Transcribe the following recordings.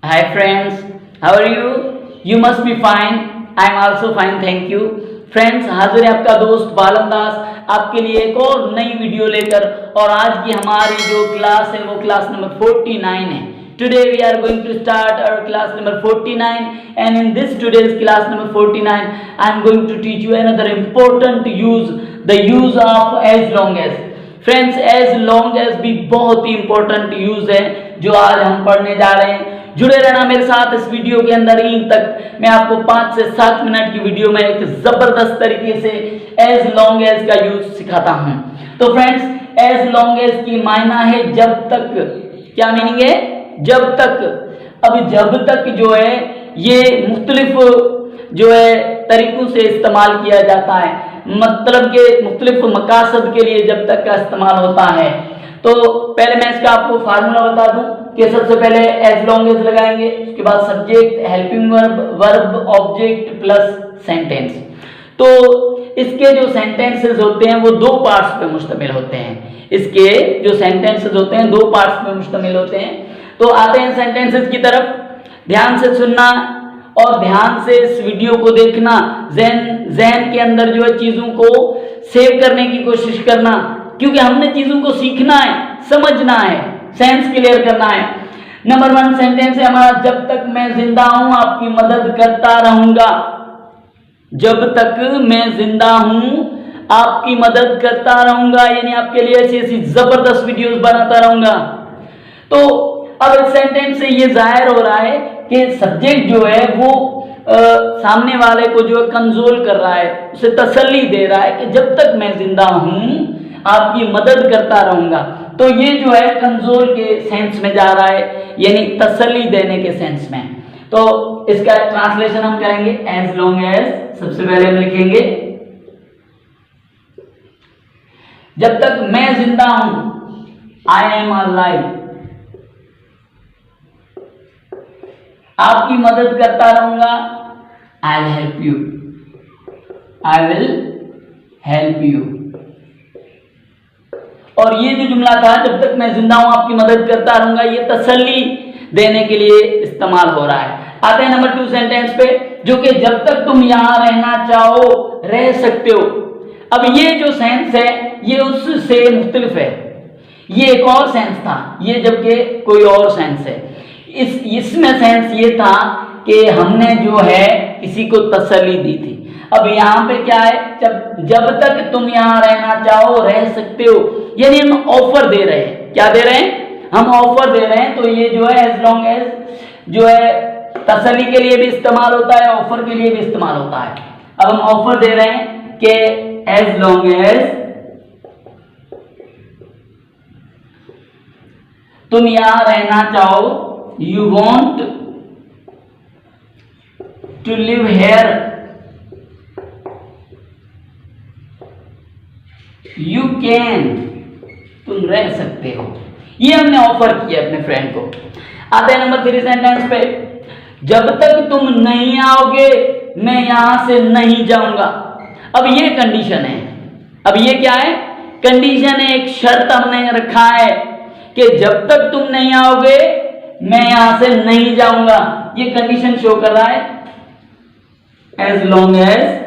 Hi friends, how are you? You must be fine. I am also fine, thank you. Friends, हाजिर है आपका दोस्त बालम दास आपके लिए एक और नई वीडियो लेकर। और आज की हमारी जो क्लास है वो क्लास नंबर 49 है। Today we are going to start our class number 49, and in this today's class number 49 I am going to teach you another important use, the use of as long as। Friends, as long as भी बहुत ही important use है जो आज हम पढ़ने जा रहे हैं। जुड़े रहना मेरे साथ इस वीडियो के अंदर इन तक। मैं आपको 5 से 7 मिनट की वीडियो में एक जबरदस्त तरीके से एज लॉन्ग एज का यूज सिखाता हूं। तो फ्रेंड्स, एज लॉन्ग एज की मायना है जब तक। क्या मीनिंग है? जब तक। अब जब तक जो है ये मुख्तलिफ जो है तरीकों से इस्तेमाल किया जाता है, मतलब के मुख्तलिफ मकासद के लिए जब तक का इस्तेमाल होता है। तो पहले मैं इसका आपको फार्मूला बता दूं कि सबसे पहले एज लॉन्ग एज लगाएंगे, उसके बाद subject, helping verb, verb, object plus sentence. तो इसके जो सेंटेंसेस होते हैं वो 2 पार्ट्स पे मुश्तमिल होते हैं। इसके जो सेंटेंसेस होते हैं 2 पार्ट्स पे मुश्तमिल होते हैं। तो आते हैं सेंटेंसेस की तरफ। ध्यान से सुनना और ध्यान से इस वीडियो को देखना। ज़हन के अंदर जो है चीजों को सेव करने की कोशिश करना, क्योंकि हमने चीजों को सीखना है, समझना है, सेंस क्लियर करना है। नंबर 1 सेंटेंस है हमारा, जब तक मैं जिंदा हूं आपकी मदद करता रहूंगा। जब तक मैं जिंदा हूं आपकी मदद करता रहूंगा, यानी आपके लिए ऐसी ऐसी जबरदस्त वीडियोस बनाता रहूंगा। तो अब इस सेंटेंस से ये जाहिर हो रहा है कि सब्जेक्ट जो है वो सामने वाले को जो है कंसोल कर रहा है, उसे तसल्ली दे रहा है कि जब तक मैं जिंदा हूं आपकी मदद करता रहूंगा। तो ये जो है कंसोल के सेंस में जा रहा है, यानी तसल्ली देने के सेंस में। तो इसका ट्रांसलेशन हम करेंगे एज लॉन्ग एज। सबसे पहले हम लिखेंगे जब तक मैं जिंदा हूं, आई एम अलाइव, आपकी मदद करता रहूंगा, I will help you, I will help you. और ये जो जुमला था, जब तक मैं जिंदा हूं आपकी मदद करता रहूंगा, ये तसल्ली देने के लिए इस्तेमाल हो रहा है। आते हैं नंबर 2 सेंटेंस पे, जो कि जब तक तुम यहां रहना चाहो रह सकते हो। अब ये जो सेंस है ये उससे मुख्तलिफ है। ये एक और सेंस था, ये जबकि कोई और सेंस है। इसमें सेंस ये था कि हमने जो है किसी को तसल्ली दी थी। अब यहाँ पे क्या है, जब तक तुम यहाँ रहना चाहो रह सकते हो, यानी हम ऑफर दे रहे हैं। क्या दे रहे हैं? हम ऑफर दे रहे हैं। तो ये जो है एज लॉन्ग एज जो है तसल्ली के लिए भी इस्तेमाल होता है, ऑफर के लिए भी इस्तेमाल होता है। अब हम ऑफर दे रहे हैं कि एज लॉन्ग एज तुम यहाँ रहना चाहो, you want to live here, you can, तुम रह सकते हो। ये हमने ऑफर किया अपने फ्रेंड को। आते हैं नंबर 3 सेंटेंस पे, जब तक तुम नहीं आओगे मैं यहां से नहीं जाऊंगा। अब ये कंडीशन है। अब ये क्या है? कंडीशन है, एक शर्त हमने रखा है कि जब तक तुम नहीं आओगे मैं यहां से नहीं जाऊंगा। ये कंडीशन शो कर रहा है as long as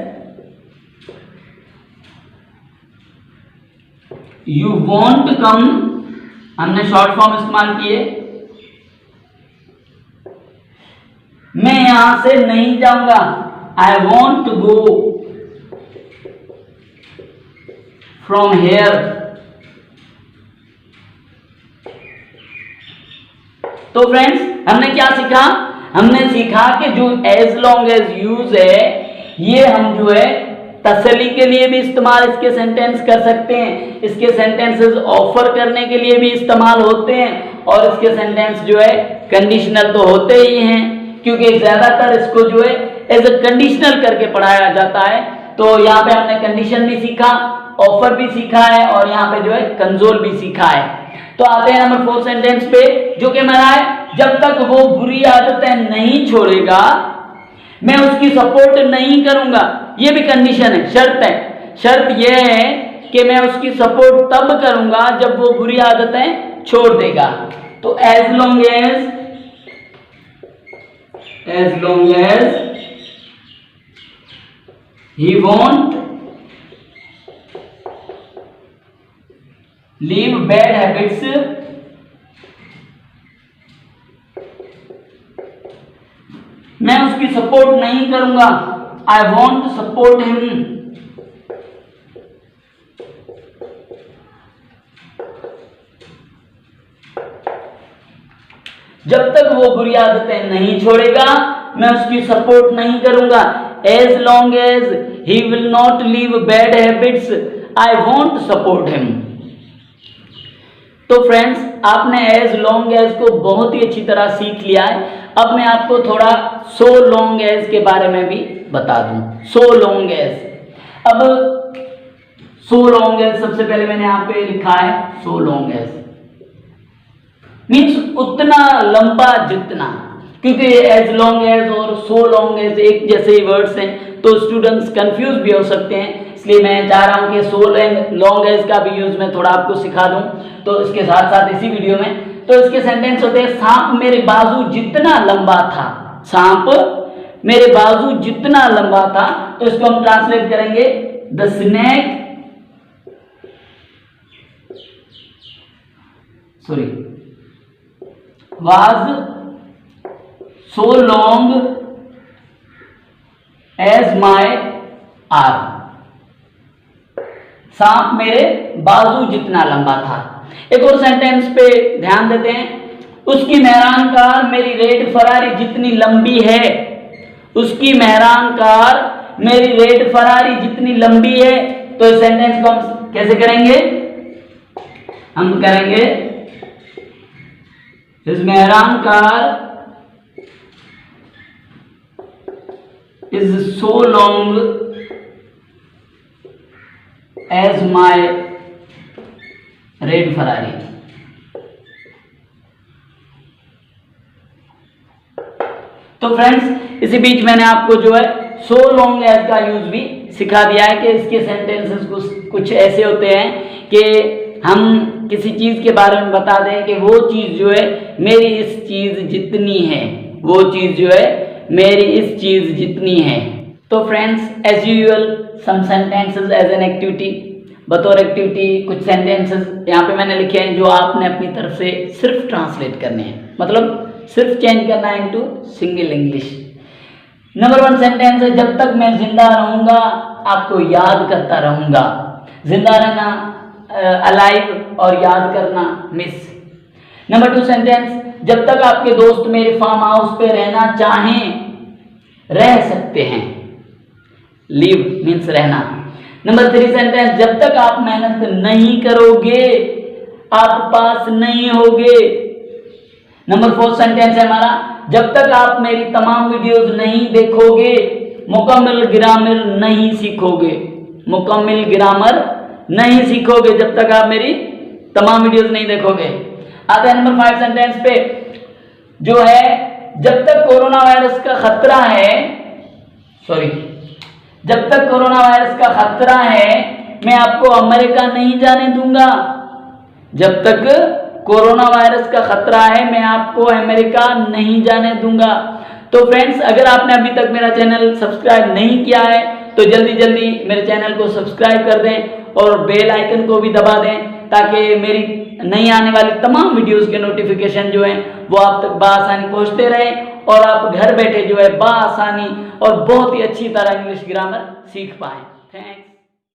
you want कम, हमने शॉर्ट फॉर्म इस्तेमाल किए, मैं यहां से नहीं जाऊंगा, I want to go from here. तो फ्रेंड्स, हमने क्या सीखा? हमने सीखा कि जो एज लॉन्ग एज यूज है ये हम जो है तसल्ली के लिए भी इस्तेमाल इसके सेंटेंस कर सकते हैं, इसके सेंटेंसेस ऑफर करने के लिए भी इस्तेमाल होते हैं, और इसके सेंटेंस जो है कंडीशनल तो होते ही हैं, क्योंकि ज्यादातर इसको जो है एज अ कंडीशनल करके पढ़ाया जाता है। तो यहाँ पे हमने कंडीशन भी सीखा, ऑफर भी सीखा है, और यहाँ पे जो है कंसोल भी सीखा है। तो आते हैं नंबर 4 सेंटेंस पे, जो कि मेरा है, जब तक वो बुरी आदतें नहीं छोड़ेगा मैं उसकी सपोर्ट नहीं करूंगा। ये भी कंडीशन है, शर्त है। शर्त यह है कि मैं उसकी सपोर्ट तब करूंगा जब वो बुरी आदतें छोड़ देगा। तो as long as as long as he won't leave bad habits, मैं उसकी सपोर्ट नहीं करूंगा। I won't support him, जब तक वो बुरी आदतें नहीं छोड़ेगा मैं उसकी सपोर्ट नहीं करूंगा। As long as he will not leave bad habits, I won't support him। तो फ्रेंड्स, आपने as long as को बहुत ही अच्छी तरह सीख लिया है। अब मैं आपको थोड़ा so long as के बारे में भी बता दूं। so long as, अब so long as सबसे पहले मैंने यहाँ पे लिखा है so long as मीन्स उतना लंबा जितना, क्योंकि एज लॉन्ग एज और सो लॉन्ग एज एक जैसे ही वर्ड्स हैं तो स्टूडेंट्स कंफ्यूज भी हो सकते हैं, इसलिए मैं चाह रहा हूं कि सो लॉन्ग एज का भी यूज मैं थोड़ा आपको सिखा दूं। तो इसके साथ साथ इसी वीडियो में तो इसके सेंटेंस होते हैं, सांप मेरे बाजू जितना लंबा था। सांप मेरे बाजू जितना लंबा था, तो इसको हम ट्रांसलेट करेंगे the snake was so long as my arm। सांप मेरे बाजू जितना लंबा था। एक और सेंटेंस पे ध्यान देते हैं, उसकी मेहरान कार मेरी रेड फरारी जितनी लंबी है। उसकी मेहरान कार मेरी रेड फरारी जितनी लंबी है। तो इस सेंटेंस को हम कैसे करेंगे? हम करेंगे His Mehran car is so long as my red Ferrari। तो फ्रेंड्स, इसी बीच मैंने आपको जो है so long as का यूज भी सिखा दिया है कि इसके सेंटेंसेस कुछ ऐसे होते हैं कि हम किसी चीज के बारे में बता दें कि वो चीज जो है मेरी इस चीज जितनी है, वो चीज जो है मेरी इस चीज जितनी है। तो friends, as usual some sentences as an activity, बतौर एक्टिविटी कुछ सेंटेंसेस यहाँ पे मैंने लिखे हैं जो आपने अपनी तरफ से सिर्फ ट्रांसलेट करने हैं, मतलब सिर्फ चेंज करना है into single English. Number 1 sentence है, जब तक मैं जिंदा रहूंगा आपको याद करता रहूंगा। जिंदा रहना अलाइव और याद करना मिस। नंबर 2 सेंटेंस, जब तक आपके दोस्त मेरे फार्म हाउस पे रहना चाहें रह सकते हैं। लिव मीन्स रहना। नंबर 3 सेंटेंस, जब तक आप मेहनत नहीं करोगे आप पास नहीं होगे। नंबर 4 सेंटेंस है हमारा, जब तक आप मेरी तमाम वीडियोस नहीं देखोगे मुकम्मल ग्रामर नहीं सीखोगे। मुकम्मल ग्रामर नहीं सीखोगे जब तक आप मेरी तमाम वीडियोस नहीं देखोगे। आते हैं नंबर 5 सेंटेंस पे, जो है जब तक कोरोना वायरस का खतरा है, जब तक कोरोना वायरस का खतरा है मैं आपको अमेरिका नहीं जाने दूंगा। जब तक कोरोना वायरस का खतरा है मैं आपको अमेरिका नहीं जाने दूंगा। तो फ्रेंड्स, अगर आपने अभी तक मेरा चैनल सब्सक्राइब नहीं किया है तो जल्दी जल्दी मेरे चैनल को सब्सक्राइब कर दें और बेल आइकन को भी दबा दें ताकि मेरी नई आने वाली तमाम वीडियोस के नोटिफिकेशन जो हैं वो आप तक बआसानी पहुंचते रहें और आप घर बैठे जो है बआसानी और बहुत ही अच्छी तरह इंग्लिश ग्रामर सीख पाएं। थैंक्स।